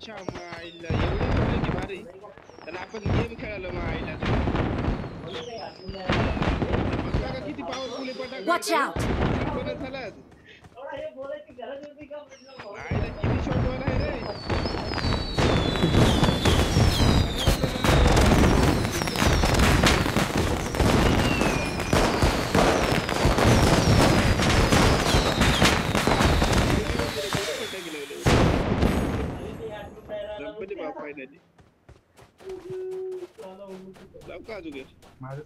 अच्छा माईला एवढी की भारी त्याला आपण गेम खेळालो माईला बघा किती पॉवरफुल आहे पटाक वॉच आउट पण झाला बोलायची गरज होती का माईला किती शॉट वाला आहे रे गणपती बाप फायनली लवकर अजून माझे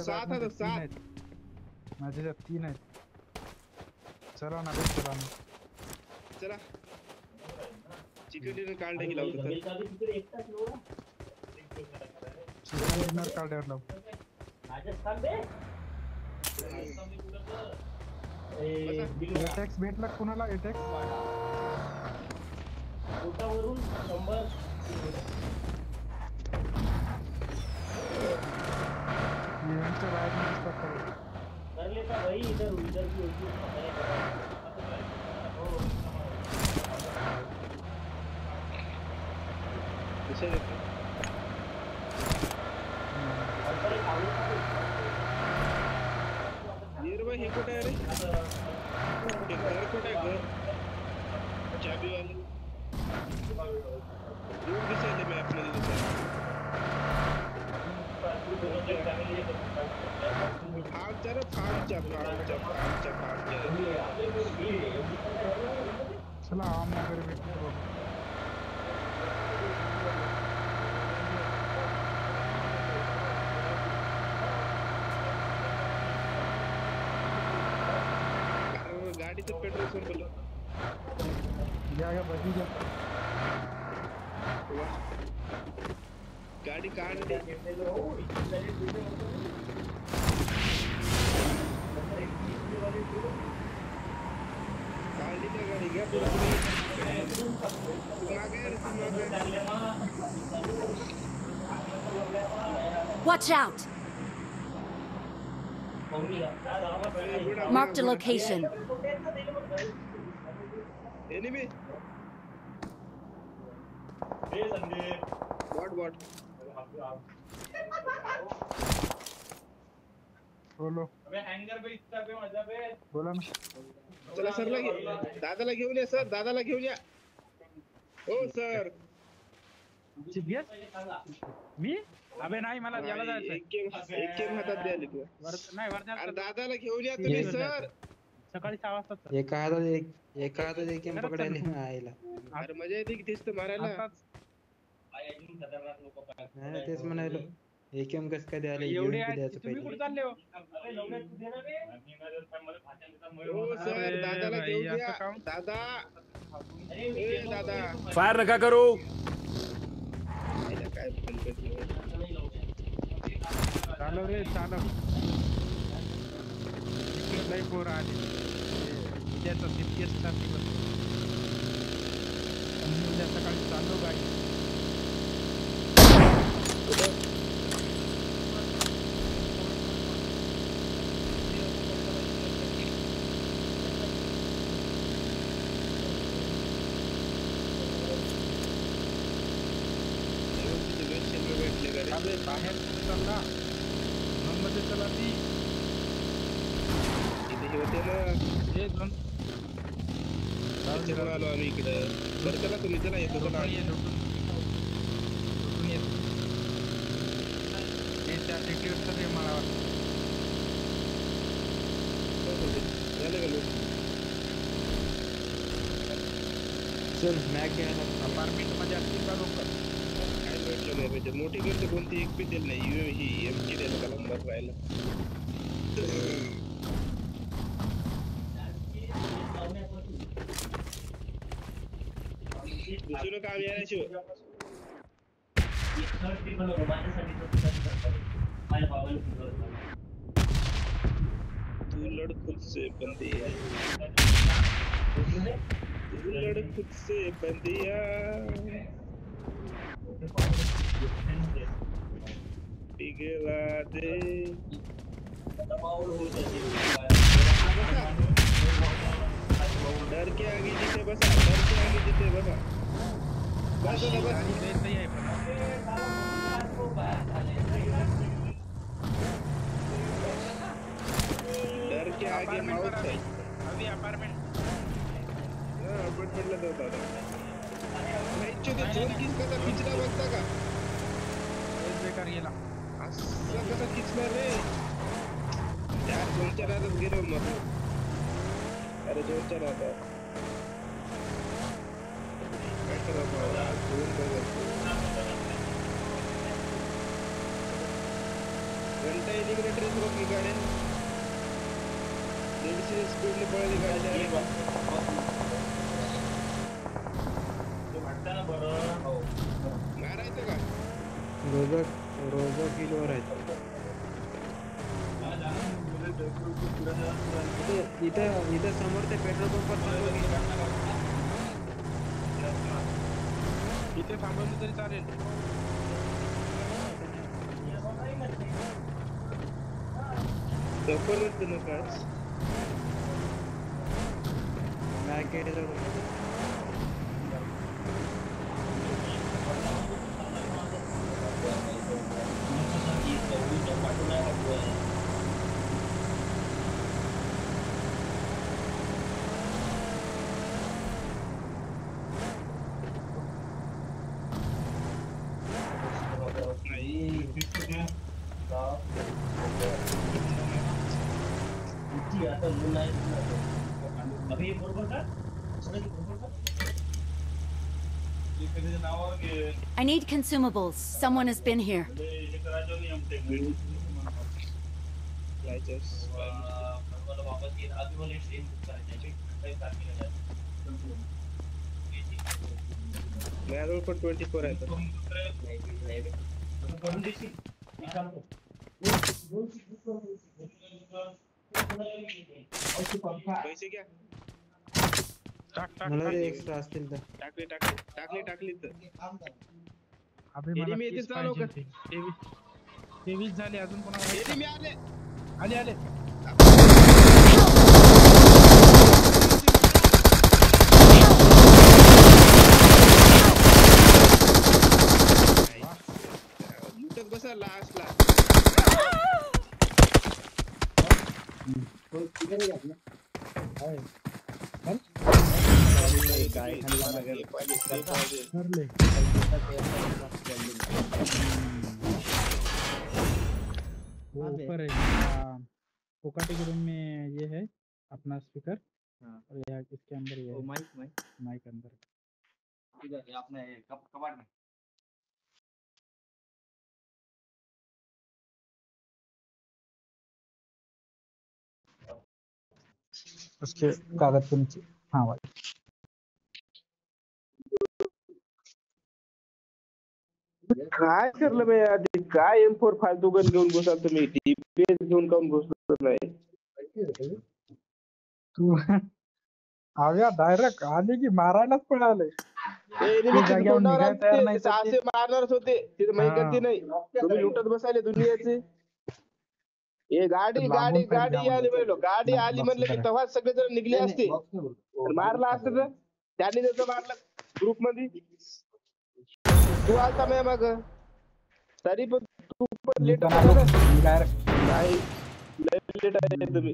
7 आता 7 माझे 3 आहेत चला ना चला ना चला चिकन डिनर कार्ड की लावतो तर चिकन डिनर कार्डवर लाव एटेक्स भेटला कोणाला एटेक्स वरून नंबर इवेंटचा राइड मिस कर लेता भाई इधर की होती नियरबाय हे कुठे आहे रे ते घर कुठे आहे घर चाबी वाले दूर दिसायले मॅप मध्ये दिसायले चला आम वगैरे भेटतो बघ गाडीचं पेट्रोल संपलं या बधी घ्या गाडी काढली त्या गाडी घ्या Watch out! Marked a location. Enemy. What? बोलो अबे हँगर पे इतना पे मजा पे बोला ना चला सरला दादाला घेऊन या सर दादाला घेऊन या हो सर मी अबे नाही मला याला जायचं एक गेम हातात द्यायला तू नाही वरती अरे दादाला घेऊन या तुम्ही सर सकाळी 6 वाजता एका हातात एक गेम पकडायला आईला अरे मजा येते की तेच तर मारायला नाही तेच म्हणायलो एकेम कस काय द्यायला एवढे द्यायचं तुम्ही कुठे चालले हो हो सर दादाला घेऊन या दादा ए दादा फायर नका करू काय चालव रे चालव लई पोर आले उद्याचा सीपीएसचा दिवस उद्या सकाळी चाललो गाडी बाहेर चालला मध्ये चला ती इथे होते ना हे दोन आलो आम्ही इकडे बरं चला तुम्ही चला येतो चला लुटून येतो त्या टिकीट सगळे मला झालं का लोक चल मॅक घ्यायला अपार्टमेंट मध्ये असतील का लोक काय भेटलं नाही पाहिजे मोठी गर्दी कोणती एक बी दिली नाही ही एमची द्यायला का नंबर राहिला दुसरं काम यायला तू लड़ खुद से बंदिया तू लड़ खुद से बंदिया पिघला दे डर के आगे जीते बसा डर के आगे जीते बसा बस दादा बस. गाडी लय सही आहे पण डर के आगे अपार्टमेंट मौत पर है. अभी अपार्टमेंट अपार्टमेंटला जाऊ दादा. नाहीच ते झोन कसा खिचला बघता का? बेकार गेला असं कसं खिचणार रे? त्या झोनच्या नादात गेलो मग. अरे झोनच्या नादात. काय करावं बाबा? झोन बघत. घंटा एलिमिनेटरच रोखली गाड्या. 150 स्पीडने पळाली गाडी. हे बघ. ते वाटतं ना बरं. हो. मारायचं का? रोजर किलोवर आहेत. इथं समोर ते पेट्रोल पंपवर थांबव की. इथे थांबवलं तरी चालेल लवकरच नकाच. बॅक गेट जवळ अभी बरोबर का? I need consumables. Someone has been here. माझ्याजवळ पण 24 आहे. पैसे घ्या. मला रे एक्स्ट्रा असतील तर. टाकली तर. अभी मला एनिमी येते 30 चालव का? पाहिजे. 23 झाले अजून कोणाला एनिमी आले. आले लुटत बसा लास्टला. वो ऊपर है पोकाटी के रूम में ये है अपना स्पीकर और यहाँ इसके अंदर ये माइक अंदर इधर अपने कबाड़ में उसके कागज के नीचे हाँ भाई काय करलं बे आधी? काय M4 फालतू गन घेऊन बसाल तुम्ही? DPS घेऊन काऊन बसत नाही? तू आ गया डायरेक्ट आले की मारायलाच पळाले जाग्यावर निघायला तयार नाही तर असे मारणारच होते. तिथे माहिती करते नाही. तुम्ही लुटत बसायले दुनियाचे. हे गाडी आली म्हणलो. गाडी आली म्हणलं की तेव्हाच सगळेजण निघले असते. मारला असतं तर त्यांनी जसं मारलं ग्रुप मध्ये. तू आलता मी मग तरी पण तू पण लेट नाही. लेट आले तुम्ही.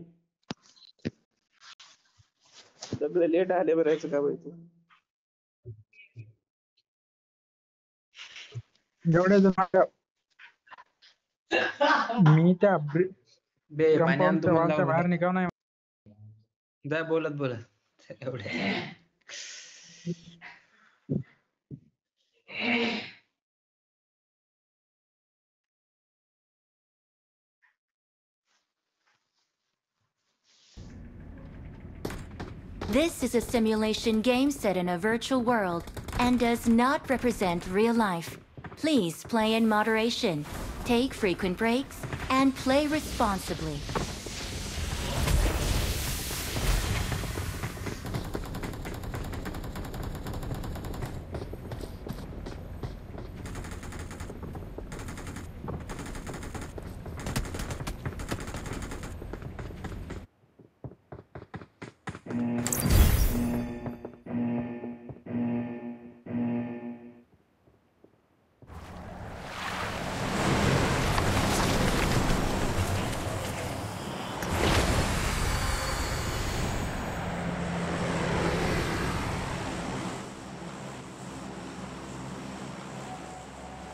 सगळे लेट आले म्हणायचं का माहिती. जेवढे जण मी त्या कंपाऊंडच्या वॉलच्या बाहेर निघाव नाही जाय बोलत एवढे. This is a simulation game set in a virtual world and does not represent real life. Please play in moderation, take frequent breaks, and play responsibly.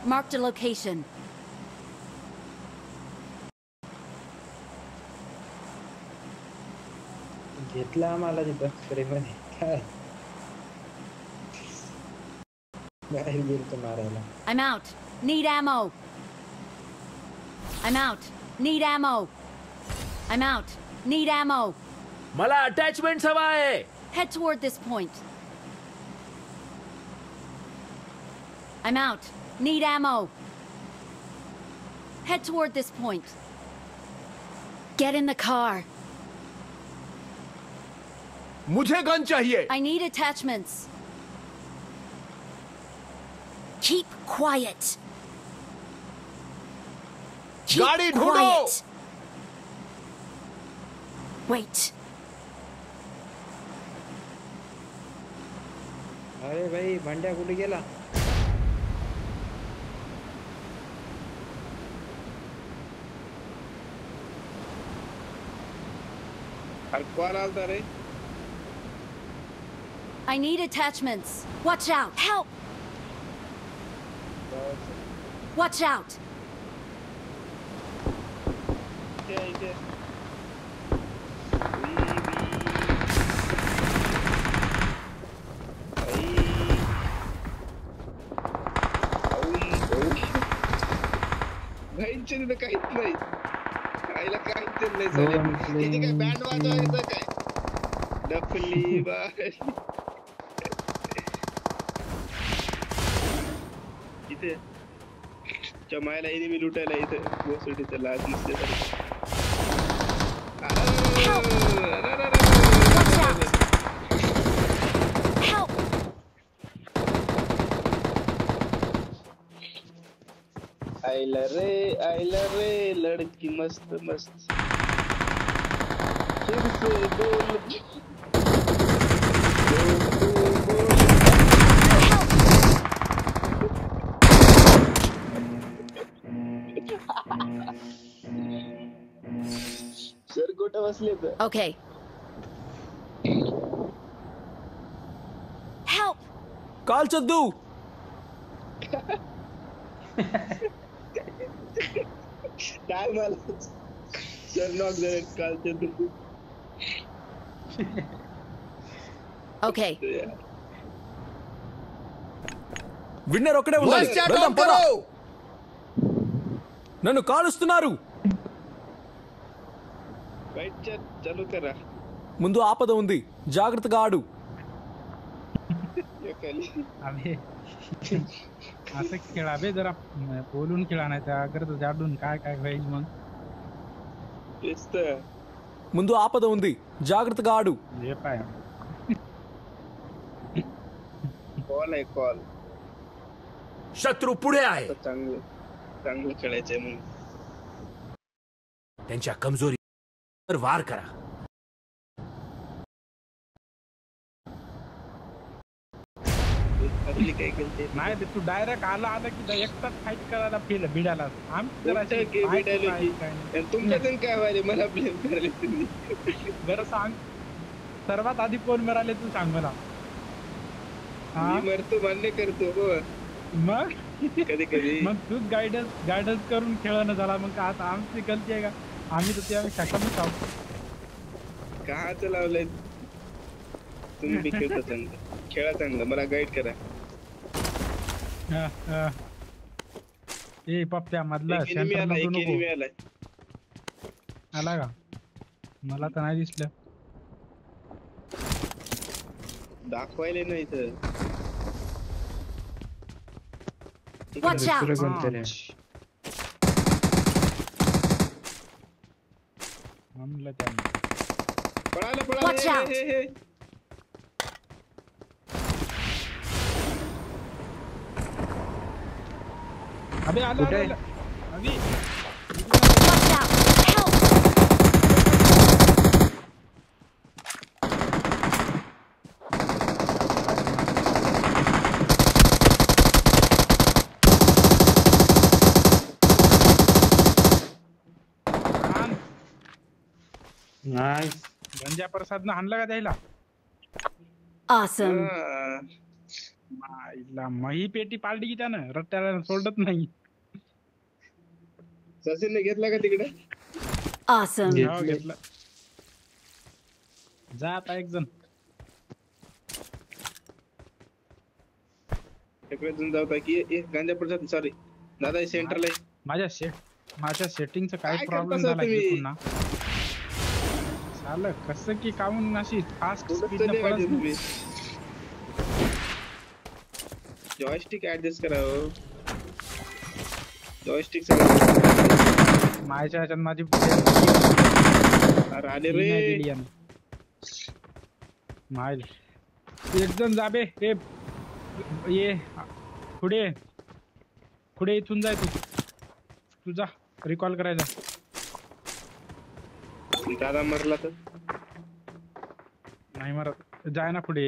Marked a location. घेतला आम्हाला तिथं स्प्रे मध्ये काय बाहेर गेलतो मारायला. I'm out. Need ammo. I'm out. Need ammo. I'm out. Need ammo. मला attachment हवा आहे. Head toward this point. I'm out. Need ammo. Head toward this point. Get in the car. मुझे गन चाहिए. I need attachments. Keep quiet. Keep गाड़ी ढूंढो. quiet. Wait. अरे भाई भांड्या कुठे गेला? अरे कॉल आलता रे. I need attachments. Watch out. Help. Watch out. इथे भाईंच्या तिथं काहीच नाही. आईला काहीच नाही झाले. इथे काय बँड वाजवायचं काय? डफली बाय. इथे चमायला एनिमी लुटायला इथे गोसडीचं लाज नसते तरी. Help. आईला रे लड़की मस्त मस्त. फिर से बोल. सर गोटा बसले तर. Okay. Help. काल चद्दू. काय मला सर नॉक झाले कालचे तू. Okay. విన్నర్ ఒక్కడే ఉండాలి. వెళ్దాం పద. నన్ను కాలుస్తున్నారు. फाइट चालू करा. ముందు ఆపద ఉంది. జాగ్రత్తగా ఆడు. अबे असं खेळा बे जरा बोलून खेळा नाही तर अगर जाडून काय काय होईल मग. तेच तर. ముందు ఆపద ఉంది. జాగ్రత్తగా ఆడు. हे पाय कॉल आहे कॉल. शत्रू पुढे आहे. चांगलं चांगलं खेळायचंय म्हणून. त्यांच्या कमजोरीवर वार करा. आपली काय केलते नाही ते तू डायरेक्ट आला की एकटाच फाईट करायला भिडाला. आम्ही जरा तुमच्या की भेटायला की तुमच्याकडून काय व्हायले मला ब्लेम करायले तुम्ही. बरं सांग सर्वात आधी कोण मिळाले तू सांग मला. मी मरतो मान्य करतो हो. मग कधी कधी मग तूच गायडन्स करून खेळणं झाला. मग आता आमची गलती आहे का? आम्ही तर त्या शकतच आहोत. काहाचं लावलंय तुम्ही बी खेळता चांगलं. खेळा चांगलं. मला गाईड करा. ए पप्प्या मधला एक enemy आला, एक enemy आलाय. आला का? मला तर नाही दिसलं. दाखवायला नाही तर. Watch out. म्हणलं त्याने. पळालं Watch out. हे अबे आला कुठे? अभी Watch out. Help. नाईस. गंजा प्रसादनं हाणला का त्याला? Awesome. माईला मही पेटी पाडली की त्यानं रट्ट्याला सोडत नाही. सचिनने घेतला का तिकडे? Awesome. हो, घेतलं. जा आता एक जण. सगळे जण जाऊ की गांजापूर सॉरी दादा सेंटरला माझ्या सेटिंगचं काय काय प्रॉब्लेम करता झाला तुम्ही? की पुन्हा झालं कसं की काऊन अशी फास्ट कुठं स्पीड चालले गाडी पळत तुम्ही? जॉयस्टिक ऍडजस्ट करा हो. जॉयस्टिक सगळं माझ्या ह्याच्यात माझी अरे आले नाही रे. दिली यानं. माईल एक जण जाबे हे ये पुढे इथून जाय तू जा रिकॉल करायचा. दादा मरला तर नाही मरत जाय ना पुढे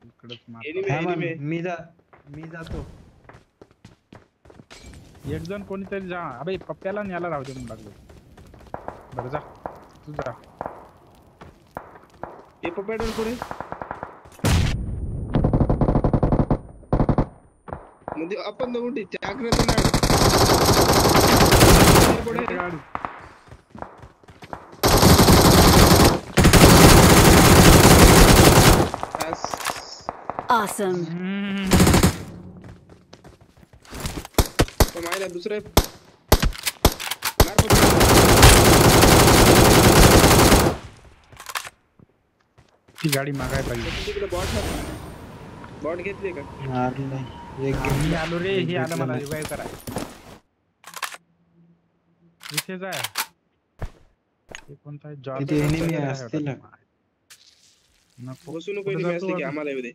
इकडंच मार. एनिमे मी जातो. एक जण कोणीतरी जा अबे पप्प्याला न्यायला राहू दे म्हणून लागलो. बरं जा तू जा. हे पपॅडन पुढे म्हणजे आपण दोघं जागृत नाही पुढे गाडी Awesome. मायला दुसरे ती गाडी मागाय पाहिजे. तिकडे बॉट घेतले का? मी आलो रे हे आलं मला रिवाइव करा. इथे जाय हे कोणता जॉब तिथे एनिमी असतील. नको बसू नको एनिमी असले की आम्हाला येऊ दे.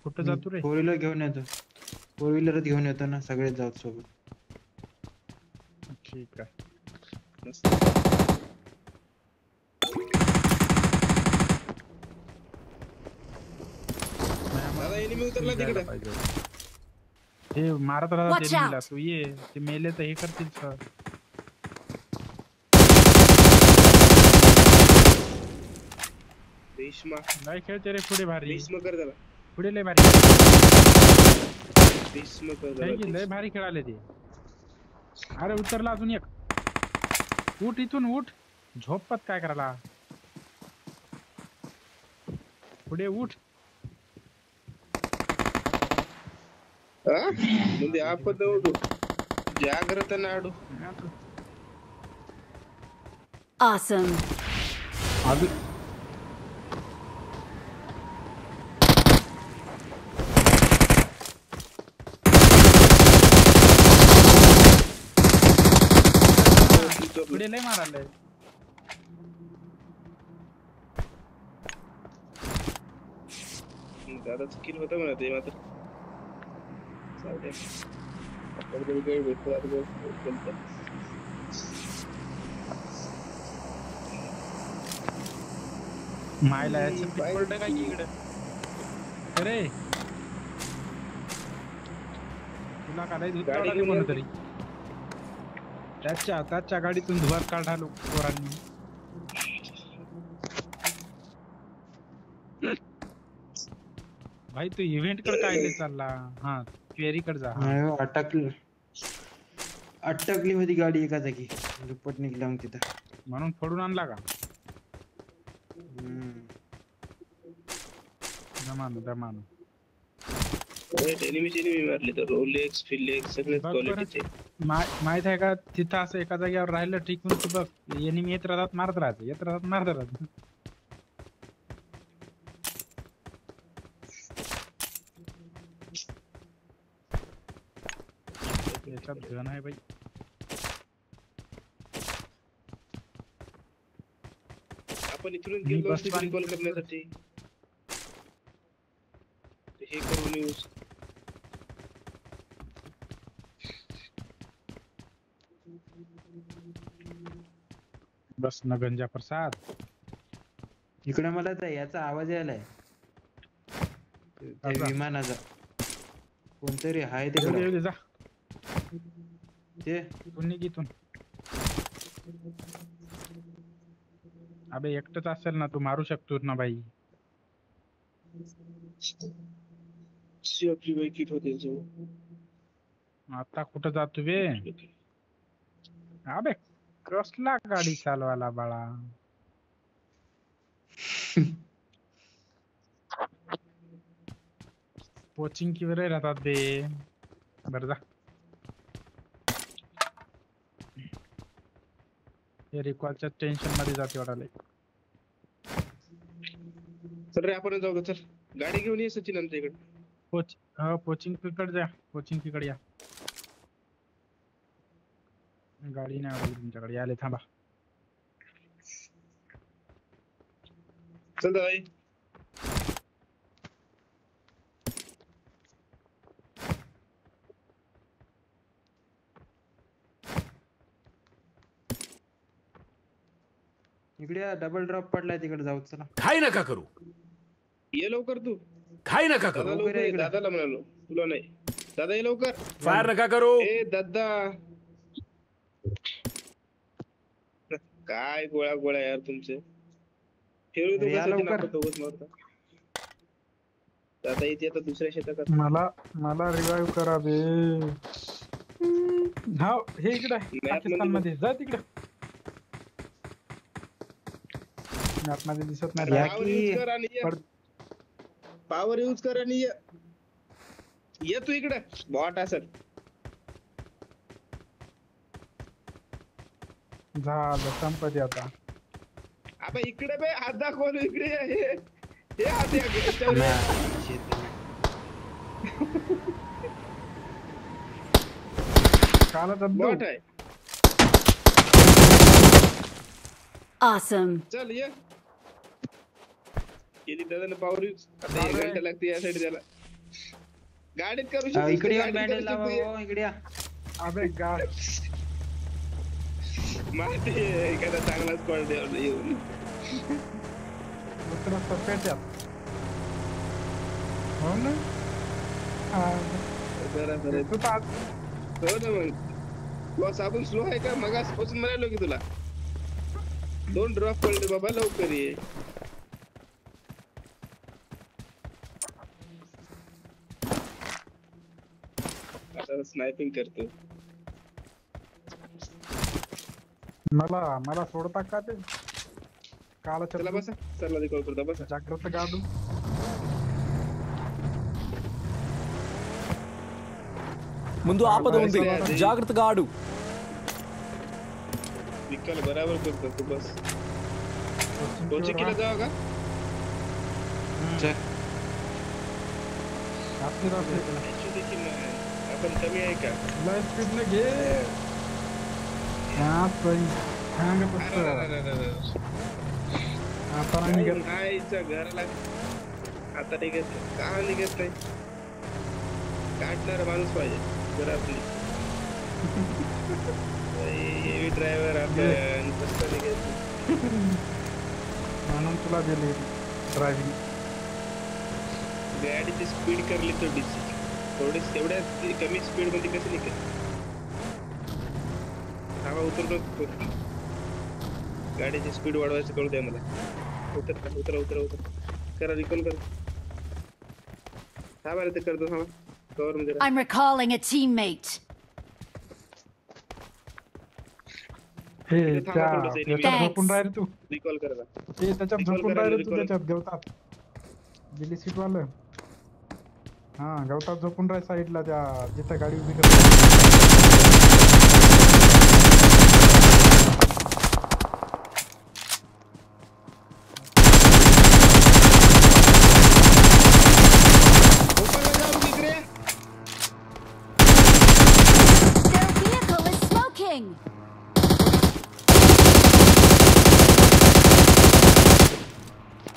कुठं जातो रे? 4 व्हीलर घेऊन येतो. 4 व्हीलरच घेऊन येतो ना सगळेच जाऊ सोबत. ठीक आहे. मस्त. दादा एनिमी उतरला तिकडे. हे मारत राहतात Watch एनिमीला. out. तू ये ते मेले तर हे करतील सर. भीष्मा नाही खेळते रे पुढे भारी. भीष्म कर जरा. पुढे लय भारी भीष्म कर काय की जरा. लय भारी खेळाले ते. अरे उतरला अजून एक. उठ इथून उठ. झोपत काय करायला? पुढे उठ. म्हणजे आपण उठू जाग्रत नाडू. Awesome. अजून पुढे लय मारायला. दादा स्किल होतं म्हणा ते मात्र चालतंय. आपण काही भेटतो आता बोलतो. मायला याचं पडलं काय की इकडे? अरे तुला काढाय गाडी घेऊन कोण तरी त्याच्या गाडीतून धुवार काढालो पोरांनी. भाई तू इव्हेंट कडे काय ते चालला? हा क्वेरी कडे जा. नाही हो, अटकली होती गाडी एका जागी. दुप्पट निघला मग तिथं. म्हणून फोडून आणला का? जमान एनिमी मारले तर रोलेक्स फिलेक्स सगळे क्वालिटीचे. माहित आहे का तिथं असं एका जागेवर राहिलं ठीक तू बघ एनिमी येत राहतात मारत राहतात. याच्यात गन आहे बाई. आपण इथून गेलो असतो रिकॉल करण्यासाठी हे करून यूज. बस न गंजा प्रसाद. इकडे मला तर याचा आवाज यायलाय त्या विमानाचा. कोणतरी आहे तिकडे जा ते इथून. अबे एकटंच असेल ना तू मारू शकतोस ना भाई. आपली बाई किट होते जो. आता कुठं जातो बे? अबे कसला गाडी चालवायला बाळा. कोचिंग की वर राहतात बे. बरं जा. हे रिकॉलच्या टेन्शन मध्ये जाते वाटायला. चल रे आपण जाऊ चल. गाडी घेऊन ये सचिन आमच्या इकडे. कोचिंग तिकडे जा. कोचिंग तिकडे या. गाडी नाही आवडली तुमच्याकडे. याले थांबा. चल दाई. इकडे डबल ड्रॉप पडलाय तिकडे जाऊ चला. घाई नका करू. ये लवकर तू. घाई नका दादा करू. लवकर ये. दादाला म्हणालो तुला नाही. दादा ये लवकर. फायर नका करू. ए दादा काय गोळ्या गोळ्या यार तुमचे. फिरू तू या कसं लवकर. दोघच मारता. दादा येते आता दुसऱ्या शेतात. मला रिवाइव करा बे. हा हे इकडे पाकिस्तान मध्ये जा तिकडे. मॅप मध्ये दिसत नाही. पावर यूज कर आणि ये. पावर यूज कर आणि ये. ये तू इकडे. बॉट असेल. झालं संपत्ती आता. अबे इकडे बे हात दाखवलो इकडे ये. हे हात याच्यावर ये. काला बॉट आहे. Awesome. चल ये. केली दादा पावर यूज. आता 1 घंटा लागते या साईड त्याला. गाडीत करू शकतो. इकडे येऊन बँडेज लावा हो, इकडे या. अबे गाड माहिती एखादा चांगला स्पॉट येऊन. दुसरा सफेद हो ना. जरा जरा तू तर हो ना मग. बॉस आपण स्लो आहे का? मगासपासून म्हणालो की तुला 2 ड्रॉप पडले बाबा लवकर ये. आता स्नायपिंग करतो. मला सोडता का ते? काला चला बसा. चला रिकॉल करता बसा. जागृत गाडू. ముందు ఆపద ఉంది జాగ్రత్తగా ఆడు. रिकॉल बराबर करतो तू बस. कोचिंग केला जावा का? चल. आपली राहते issue देखील नाही. आपण कमी आहे का? लाईट स्पीड ने घे. हा पण सांगत असत. आता नाही निघत. नाहीच्या घराला आता निघत का निघत नाही. काढणार माणूस पाहिजे घरातली. हेवी ड्रायव्हर आपण कसं निघत. म्हणून तुला दिली ड्रायव्हिंग. गाडीची स्पीड करली थोडी तेवढ्या कमी स्पीड मध्ये कसं निघत. हवा उतरतो. गाडीची स्पीड वाढवायचं कळू द्या मला. उतर करा रिकॉल कर. हा बरं ते करतो. हा कवर मध्ये I'm recalling a teammate. हे थांबा त्या थोडंसं enemy. याच्यात झोपून राहील तू. रिकॉल करा. ते त्याच्यात Recall झोपून करा, राहील तू. recall. त्याच्यात गवतात दिल्ली सीट वालं. हा गवतात झोपून राहील साईडला त्या जिथं गाडी उभी करतो. Their vehicle is smoking.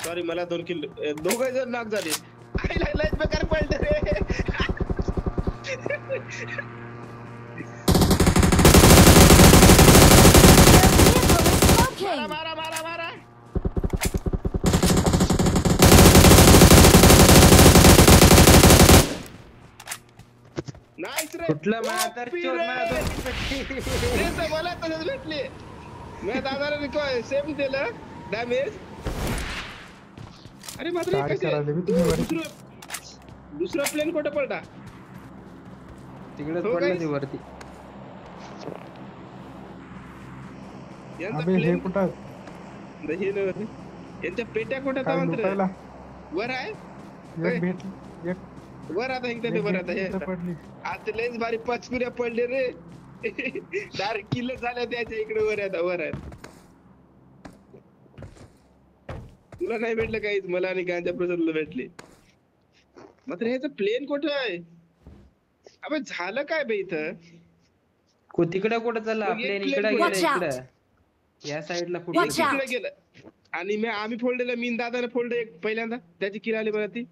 Sorry मला 2 किल दोघं जण नॉक झाले. लयच बेकार पडले रे. Their vehicle is smoking. मारा. नाईस रे. कुठलं मातर चोर मला दोन ते तर मला तसंच भेटले. मी दादाला सेम दिलं डॅमेज. अरे मात्र काय करायला बी तुम्ही वरती? दुसरा प्लेन कुठं पडला? तिकडेच हो पडलं guys. ते वरती. यांचा अबे हे प्लेन कुठं यांच्या पेट्या कुठं काय लुटायला? वर आहे होय. एक भेट एक वर आता इकडे वर आता हे इथं पडली. आज लयच भारी पचकुऱ्या पडले रे. डायरेक्ट किल्ल झाल्या त्याच्या इकडे वर आहे वर आहे. तुला नाही भेटलं काहीच, मला आणि गांजा प्रसादला भेटले. मात्र ह्याचं प्लेन कुठं आहे? अबे झालं काय बे इथं? तिकडे कुठं चालला मग एक प्लेन? plane इकडे Watch गेलं out. इकडे. या साईडला Watch कुठे out. तिकडे गेलं आणि आम्ही फोल्डला मी दादाने फोल्ड एक पहिल्यांदा त्याची किल आली मला ती.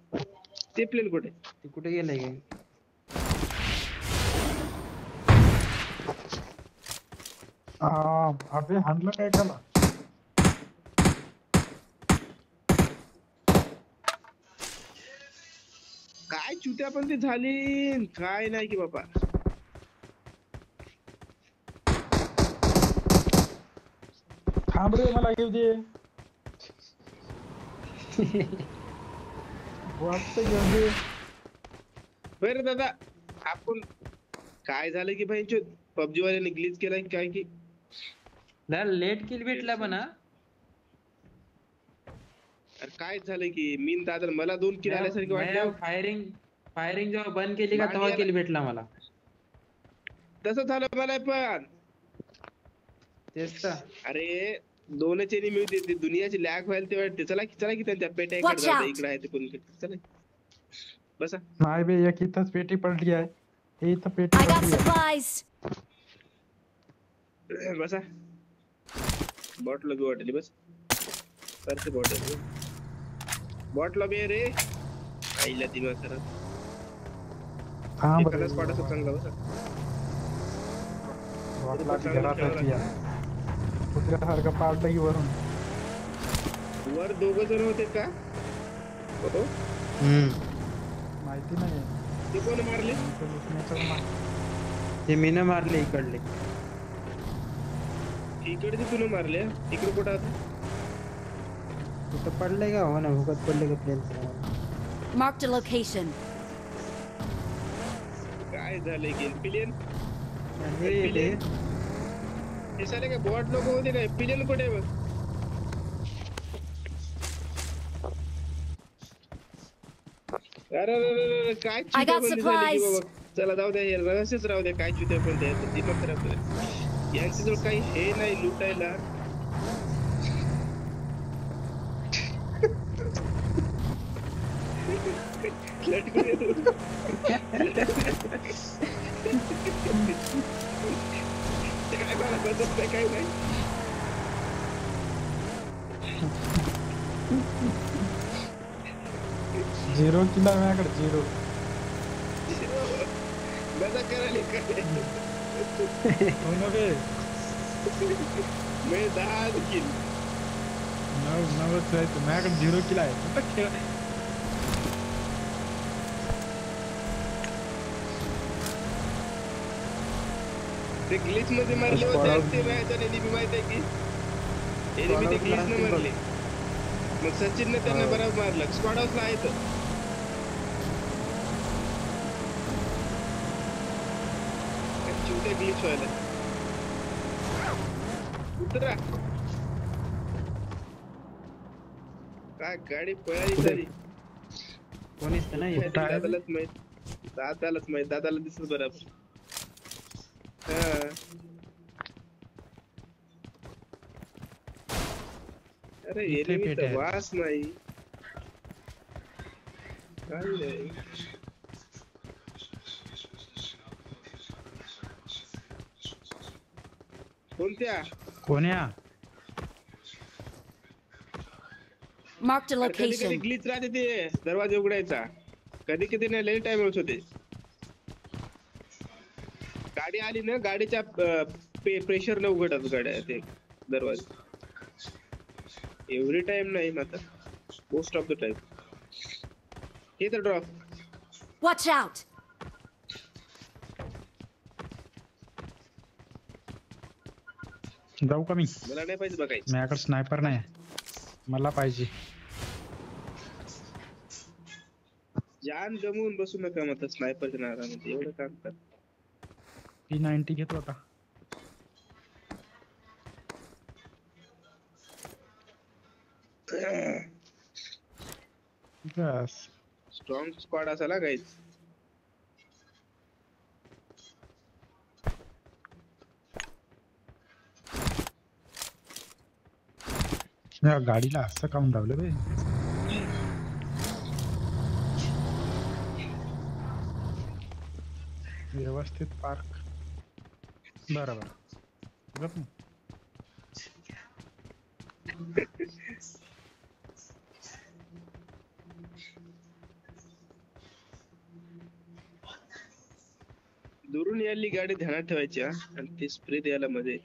ते प्लेन कुठे? ते कुठे गेलंय काय? अबे हाणलं काय त्याला? काय चुत्या पण ते झाली काय नाही की बाबा. थांब रे मला घेऊ दे. वाटतं घेऊ दे. बरं दादा आपण काय झालं की भाई पबजी वाल्याने ग्लिच केलाय काय की लेट किल भेटला पण हा. अरे काय झालं की मी न दादा मला 2 किल आल्यासारखे वाटलं. फायरिंग जेव्हा बंद केली का तेव्हा किल भेटला मला. तसं झालं मला पण. तेच तर. अरे दोनच एनिमी होते ते दुनियाची लॅग व्हायला ते वाटते. चला की त्यांच्या पेट्या Watch इकडे जाऊ out. इकडे आहे ते कोण चला बसा. नाही बे एक इथंच पेटी पडली आहे. हे इथं पेटी I got पडली आहे. supplies. बसा बॉट लॉबी वाटली बस करते बॉट लॉबी रे आईला दिमाग खराब. थांब रे. एकाला स्पॉट असं चांगला बसा. वाटला की घरात असली आहे. कुत्र्यासारखं पाडलं की वरून. वर 2 जण होते का? हो माहिती नाही. ते कोण मारले? इथं लुटण्याचं मा- ते मीनं मारले इकडले. इकडचे तुला मारले इकडे कुठं आता? कुठं पडलंय का? हो ना भुकत पडले का प्लेन? Marked a location. काय झालंय की पिलियन हे हे साले काय बॉट लोक होते काय? पिलियन कुठे आहे बघ. अरे काय I got चुत्याबंदी झाली की supplies. बाबा. चला जाऊ द्या हे रहस्यच राहू द्या काय चुत्या पण द्या दिमाग खराब करे. यांच्याजवळ काही हे नाही लुटायला. लटकून येतो. ते काय मला बसत नाही काय नाही. झिरो किला माझ्याकडे 0. मजा करायला काय हो ना बे. मी 10 किल 9 आहे. माझ्याकडे 0 किला आहे. कुठं खेळ? ते ग्लिच मध्ये मारले होते ते माहिती आहे एनिमी माहिती आहे की एनिमी ते ग्लिच ने मारले. मग सचिन ने त्यांना बरोबर मारलं. स्क्वॉड हाऊसला आहे तर चुटे ग्लिच व्हायला उतरा. काय गाडी पळाली तरी कोणीच तर नाही. दादालाच माहित दादाला दिसत बरोबर. अरे एनिमी तर वास नाही काय नाही. कोणत्या? कोण्या? Marked a कधी कधी location. ग्लिच राहते ते दरवाजा उघडायचा. कधी कधी नाही लई टाइम होते. गाडी आली ना गाडीच्या प्रेशर न उघडत गाड्या ते दरवाजा. एव्हरी टाइम नाही मात्र मोस्ट ऑफ द टाइम. हे तर ड्रॉप. Watch out. जाऊ का मी? मला नाही पाहिजे बघायचं. माझ्याकडे स्नायपर नाही. मला पाहिजे. जान गमवून बसू नका मग स्नायपरच्या नादामध्ये एवढं काम कर. P90 घेतो आता. बस स्ट्रॉंग स्क्वॉड असायला काहीच. या गाडीला असं काऊन लावलं बे. व्यवस्थित पार्क. बरोबर गप ना. दुरून यायली गाडी ध्यानात ठेवायची हा. आणि ती स्प्रे द्यायला मध्ये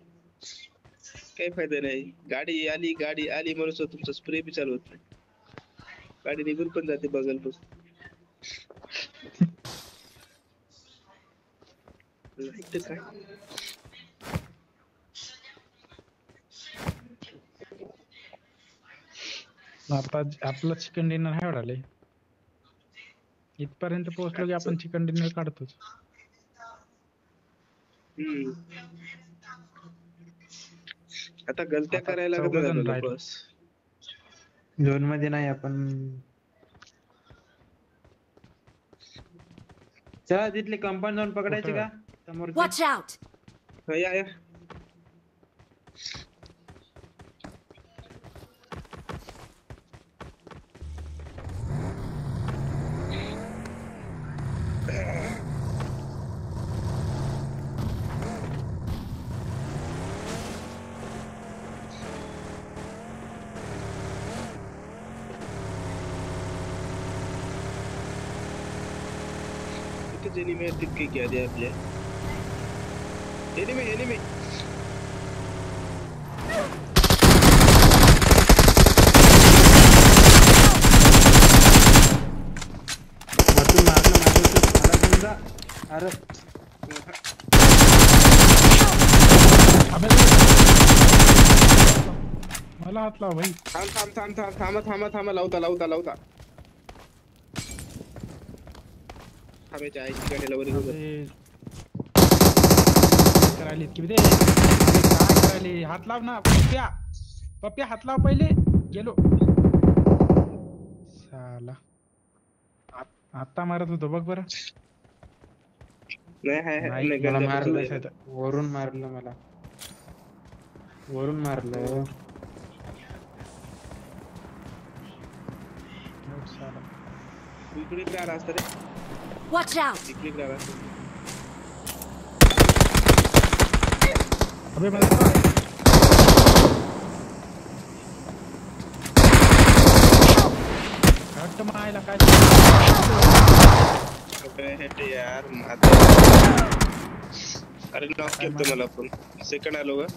काही फायदा नाही. गाडी आली म्हणून तुमचा स्प्रे बी चालू होत नाही. गाडी निघून पण जाते बगल पासून. लाईट काय आता आपलं चिकन डिनर आहे वाढाले. इथपर्यंत पोहोचलो की आपण चिकन डिनर काढतोच. आता गलत्या आता करायला लागत चौघजण आपल्याला राहिले. बस. झोन मध्ये नाही आपण. चला तिथले कंपाऊंड जाऊन पकडायचे का समोरचे. Watch out! हा, या किती एनिमी आहेत तितके घ्या द्या आपल्या. एनिमी वरतून मारलं मला समजा. अरे अबे, मला हात लाव भाई. थांबा लावता. थांबायच्या आईची गाडीला वर घेऊन जा. अबे, काय करायली इतकी बे? काय करायली? हात लाव ना पप्प्या हात लाव पहिले. गेलो साला. आता मारत होतो बघ बरं. नाही मला गंड्या मारलं बसलाय. वरून मारलं मला. वरून मारलं. साला. इकडे आला असतं रे. Watch out! इकडे आला असतं. अबे मला हट्ट मायला काय. अबे यार अरे नॉक केलं मला पण. सेकंड आलो का.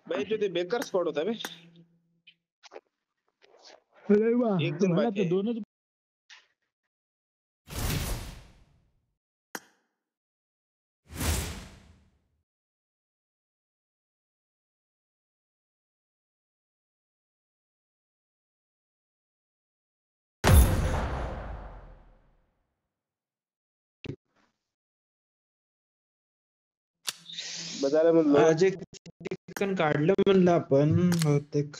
भाई तो ते बेकर स्क्वॉड होता बे. एक जण मला बाकी तर आहे. दोनच. बजायला म्हणलो आज एक चिकन काढलं म्हणलं आपण बहुतेक.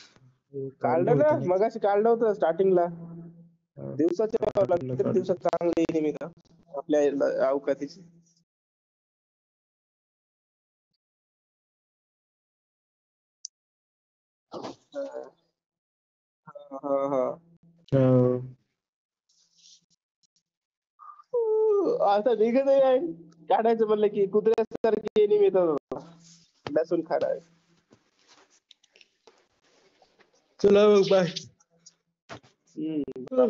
काढलं ना मगाशी काढलं होतं स्टार्टिंगला. दिवसाच्या काढलं. दिवसात चांगले एनिमी का आपल्या अवकातीचे. हा. आता निघत आहे. काढायचं म्हणलं की कुत्र्यासारखी एनिमी येतात. बसून खाणार. चला मग बाय.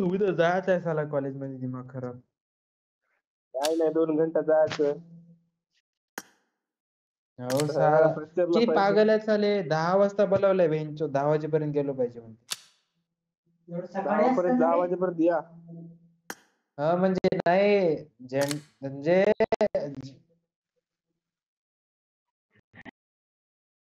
उद्या जायचं आहे साला कॉलेज मध्ये. दिमाग खराब. काय नाही 2 घंटा जायचं. हो साला फ्रॅक्चरला किती पाहिजे. पागल आहे साले. 10 वाजता बोलावलंय बेंचो. 10 वाजेपर्यंत गेलो पाहिजे म्हणते. 10 वाजेपर्यंत या. हा म्हणजे नाही म्हणजे